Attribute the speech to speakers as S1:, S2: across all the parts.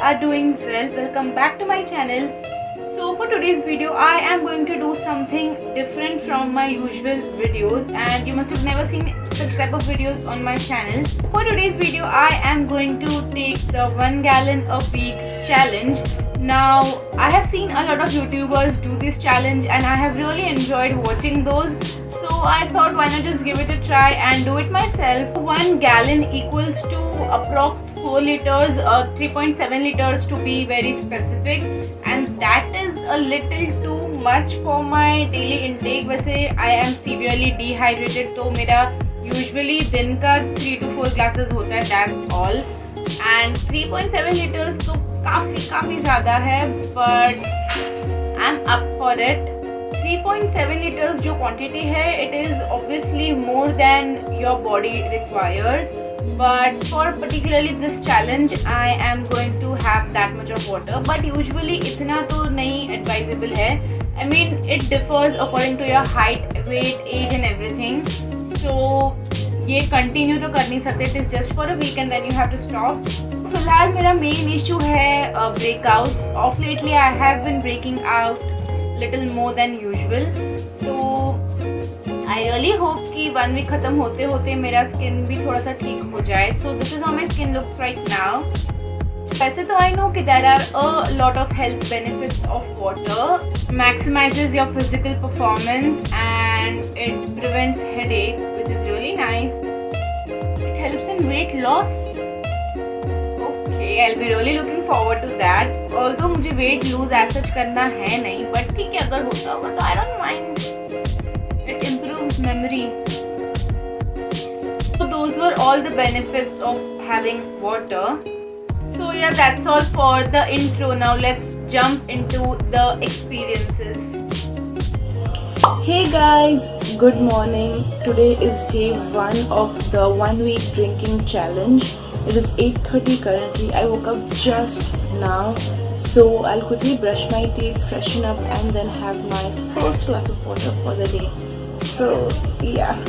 S1: are doing well. Welcome back to my channel. So for today's video I am going to do something different from my usual videos, and you must have never seen such type of videos on my channel. For today's video I am going to take the 1 gallon a week challenge. Now I have seen a lot of YouTubers do this challenge and I have really enjoyed watching those. So I thought why not just give it a try and do it myself. 1 gallon equals to approx 4 liters, 3.7 liters to be very specific, and that is a little too much for my daily intake. वैसे I am severely dehydrated, तो मेरा usually दिन का 3 to 4 glasses होता है, that's all. And 3.7 liters तो काफ़ी ज़्यादा है, but I'm up for it. 3.7 liters जो quantity है, it is obviously more than your body requires. But for particularly this challenge I am going to have that much of water. But usually इतना तो नहीं advisable है. I mean it differs according to your height, weight, age and everything. So ये continue तो कर नहीं सकते. It is just for a week and then you have to stop. फिलहाल मेरा main issue है breakouts. Of lately I have been breaking out little more than usual. So I really hope कि 1 week खत्म होते होते मेरा skin भी थोड़ा सा ठीक हो जाए. So this is how my skin looks right now. वैसे तो I know कि there are a lot of health benefits of water. Maximizes your physical performance and it prevents headache, which is really nice. It helps in weight loss. Okay, I'll be really looking forward to that. Although मुझे weight lose as such करना है नहीं, but ठीक है अगर होता होगा तो I don't mind. It improves memory. So those were all the benefits of having water. So yeah, that's all for the intro. Now let's jump into the experiences. Hey guys, good morning. Today is day 1 of the 1 week drinking challenge. It is 8:30 currently. I woke up just now. So I'll quickly brush my teeth, freshen up and then have my first glass of water for the day. So yeah.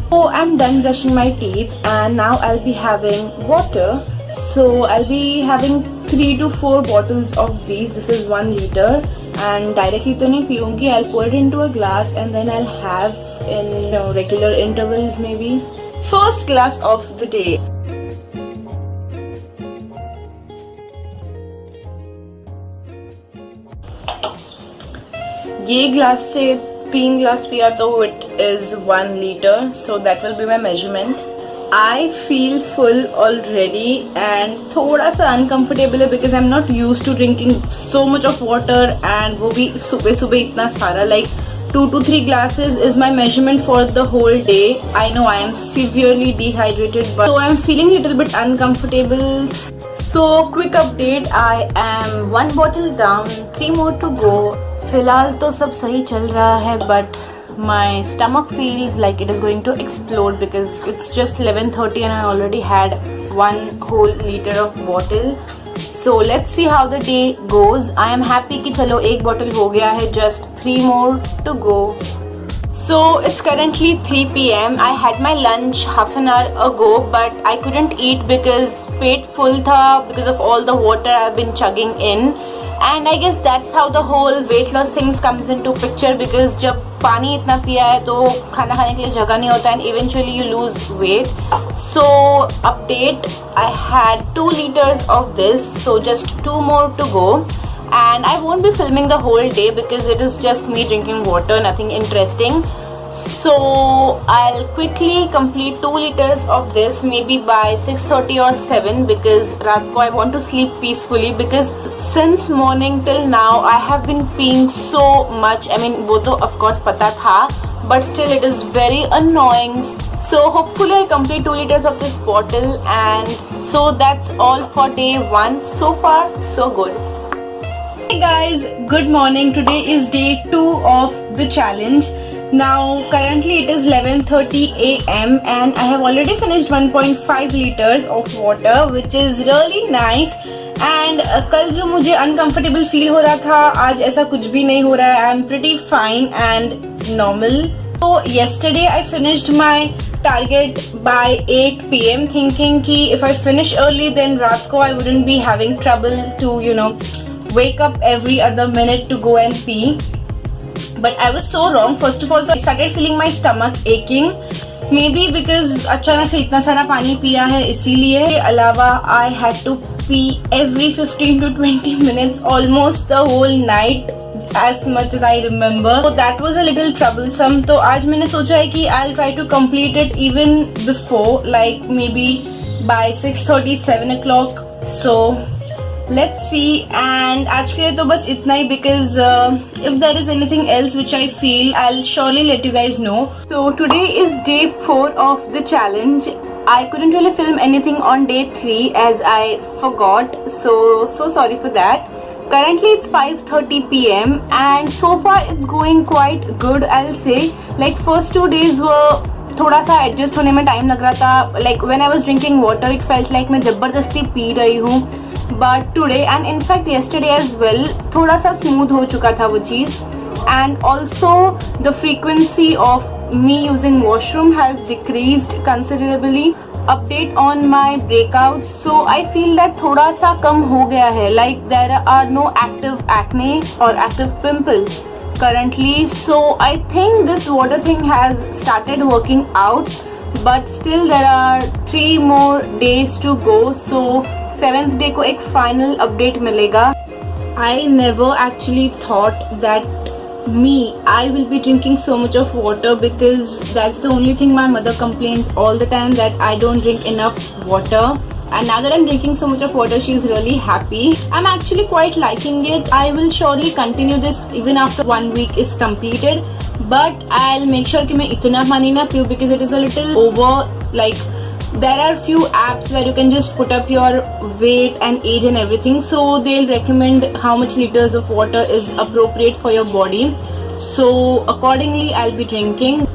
S1: So I'm done brushing my teeth and now I'll be having water. So I'll be having 3 to 4 bottles of these. This is 1 liter and directly तो नहीं पीऊँगी. I'll pour it into a glass and then I'll have in regular intervals maybe. First glass of the day. ये glass से 3 glass पिया तो it is 1 liter, so that will be my measurement. I feel full already and थोड़ा सा uncomfortable है because I'm not used to drinking so much of water and वो भी सुबह सुबह इतना सारा. Like 2 to 3 glasses is my measurement for the whole day. I know I am severely dehydrated, but so I'm feeling a little bit uncomfortable. So quick update, I am 1 bottle down, 3 more to go. फिलहाल तो सब सही चल रहा है, but my stomach feels like it is going to explode because it's just 11:30 and I already had 1 whole liter of bottle. So let's see how the day goes. I am happy कि चलो 1 bottle हो गया है, just 3 more to go. So it's currently 3 PM. I had my lunch half an hour ago, but I couldn't eat because pet full था because of all the water I've been chugging in. And I guess that's how the whole weight loss things comes into picture because जब पानी इतना पिया है तो खाना खाने के लिए जगह नहीं होता and eventually you lose weight. So update, I had 2 liters of this, so just 2 more to go. And I won't be filming the whole day because it is just me drinking water, nothing interesting. So I'll quickly complete 2 liters of this maybe by 6:30 or 7 because रात को I want to sleep peacefully because since morning till now I have been peeing so much. I mean वो तो of course पता था, but still it is very annoying. So hopefully I complete 2 liters of this bottle, and so that's all for day 1. So far so good. Hey guys, good morning. Today is day 2 of the challenge. Now currently it is 11:30 AM and I have already finished 1.5 liters of water, which is really nice. And कल जो मुझे uncomfortable feel हो रहा था, आज ऐसा कुछ भी नहीं हो रहा है. I'm pretty fine and normal. So yesterday I finished my target by 8 p.m. thinking कि if I finish early then रात को I wouldn't be having trouble to wake up every other minute to go and pee. But I was so wrong. First of all, I started feeling my stomach aching. Maybe because अचानक से इतना सारा पानी पिया है इसीलिए. इसके अलावा I had to pee every 15 to 20 minutes almost the whole night as much as I remember. So that was a little troublesome. तो आज मैंने सोचा है कि I'll try to complete it even before, like maybe by 6:30, 7 o'clock. So let's see. And आज के लिए तो बस इतना ही because if there is anything else which I feel, I'll surely let you guys know. So today is day 4 of the challenge. I couldn't really film anything on day 3 as I forgot. So sorry for that. Currently it's 5:30 p.m. and so far it's going quite good, I'll say. Like first 2 days were थोड़ा सा adjust होने में time लग रहा था. Like when I was drinking water, it felt like मैं जबरदस्ती P रही हूँ. But today and in fact yesterday as well, थोड़ा सा स्मूथ हो चुका था वो चीज़. And also the frequency of me using washroom has decreased considerably. Update on my breakouts. So I feel that थोड़ा सा कम हो गया है. Like there are no active acne or active pimples currently. So I think this water thing has started working out. But still there are 3 more days to go. So 7th day को एक final update मिलेगा. I never actually thought that I will be drinking so much of water because that's the only thing my mother complains all the time, that I don't drink enough water. And now that I'm drinking so much of water, she's really happy. I'm actually quite liking it. I will surely continue this even after 1 week is completed. But I'll make sure कि मैं इतना पानी ना पीऊँ because it is a little over. Like there are few apps where you can just put up your weight and age and everything, so they'll recommend how much liters of water is appropriate for your body. So accordingly I'll be drinking.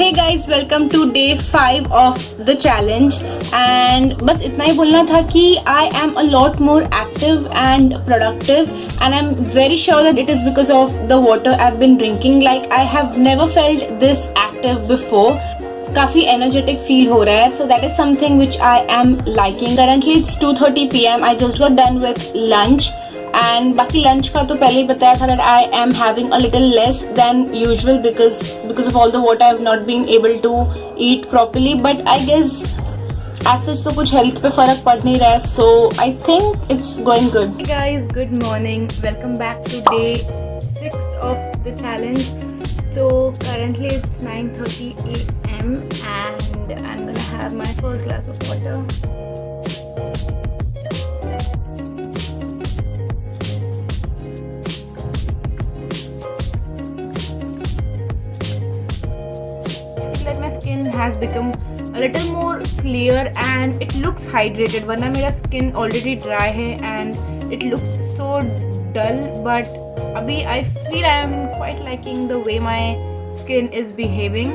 S1: Hey guys, welcome to day 5 of the challenge. And बस इतना ही बोलना था कि I am a lot more active and productive, and I'm very sure that it is because of the water I've been drinking. Like I have never felt this active before. काफ़ी energetic feel हो रहा है. So that is something which I am liking. Currently it's 2:30 p.m. I just got done with lunch. And बाकी lunch का तो पहले ही बताया था that I am having a little less than usual because of all the what I have not been able to eat properly. But I guess as such तो कुछ health पे फर्क पड़ नहीं रहा है. So I think it's going good. Hey guys, good morning. Welcome back to day 6 of the challenge. So currently it's 9:30 a.m. and I'm gonna have my first glass of water. Like my skin has become a little more clear and it looks hydrated. वरना मेरा skin already dry है and it looks so dull. But अभी I feel I am quite liking the way my skin is behaving.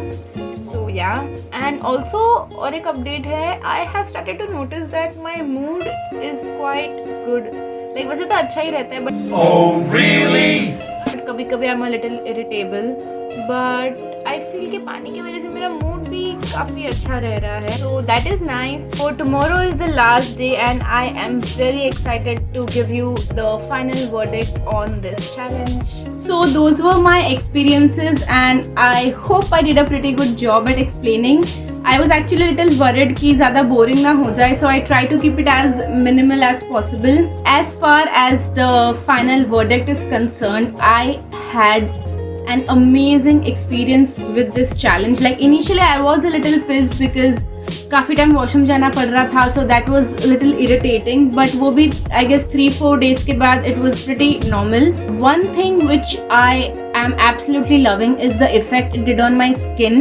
S1: So yeah. And also और एक update है, I have started to notice that my mood is quite good. Like वैसे तो अच्छा ही रहता है but oh really? कभी कभी I'm a little irritable. But I feel कि पानी की वजह से मेरा mood भी काफ़ी अच्छा रह रहा है. So that is nice. For tomorrow is the last day and I am very excited to give you the final verdict on this challenge. So those were my experiences and I hope I did a pretty good job at explaining. I was actually a little worried कि ज़्यादा boring ना हो जाए, so I try to keep it as minimal as possible. As far as the final verdict is concerned, I had an amazing experience with this challenge. Like initially I was a little pissed because काफ़ी time washroom जाना पड़ रहा था, so that was a little irritating. But वो भी I guess 3-4 days के बाद it was pretty normal. One thing which I am absolutely loving is the effect it did on my skin.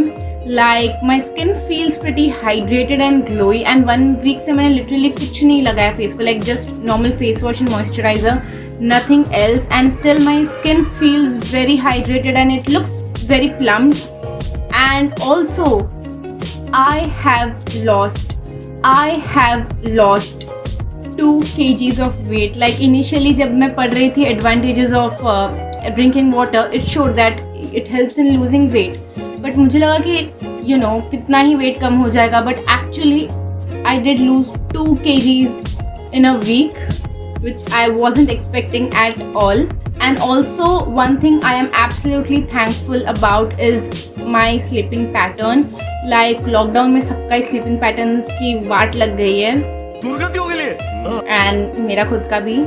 S1: Like my skin feels pretty hydrated and glowy, and 1 week से मैंने literally कुछ नहीं लगाया face पे, like just normal face wash and moisturizer, nothing else, and still my skin feels very hydrated and it looks very plump. And also I have lost 2 kgs of weight. Like initially जब मैं पढ़ रही थी advantages of drinking water, it showed that it helps in losing weight. But मुझे लगा कि you know कितना ही weight कम हो जाएगा, but actually I did lose 2 kgs in a week, which I wasn't expecting at all. And also one thing I am absolutely thankful about is my sleeping pattern. Like lockdown में सबका sleeping patterns की वाट लग गई है, दुर्गति हो गई है, and मेरा खुद का भी.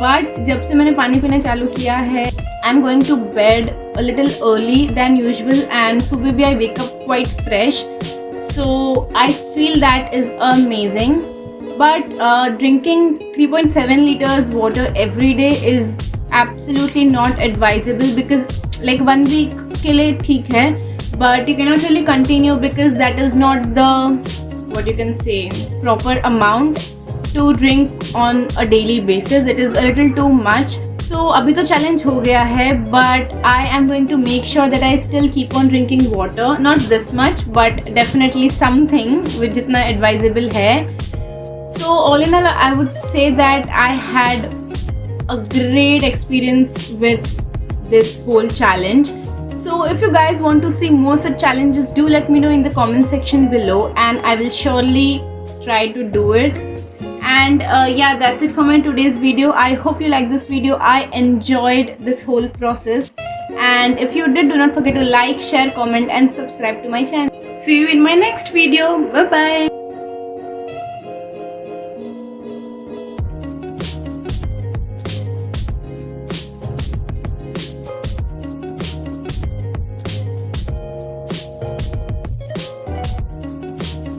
S1: But जब से मैंने पानी पीना चालू किया है, I'm going to bed a little early than usual, and सुबह भी I wake up quite fresh. So I feel that is amazing. But drinking 3.7 liters water every day is absolutely not advisable, because like 1 week के लिए ठीक है, but you cannot really continue because that is not the, what you can say, proper amount to drink on a daily basis. It is a little too much. So अभी तो challenge हो गया है, but I am going to make sure that I still keep on drinking water. Not this much, but definitely something which जितना advisable है. So all in all, I would say that I had a great experience with this whole challenge. So if you guys want to see more such challenges, do let me know in the comment section below, and I will surely try to do it. And yeah, that's it for my today's video. I hope you like this video. I enjoyed this whole process, and if you did, do not forget to like, share, comment and subscribe to my channel. See you in my next video. Bye bye.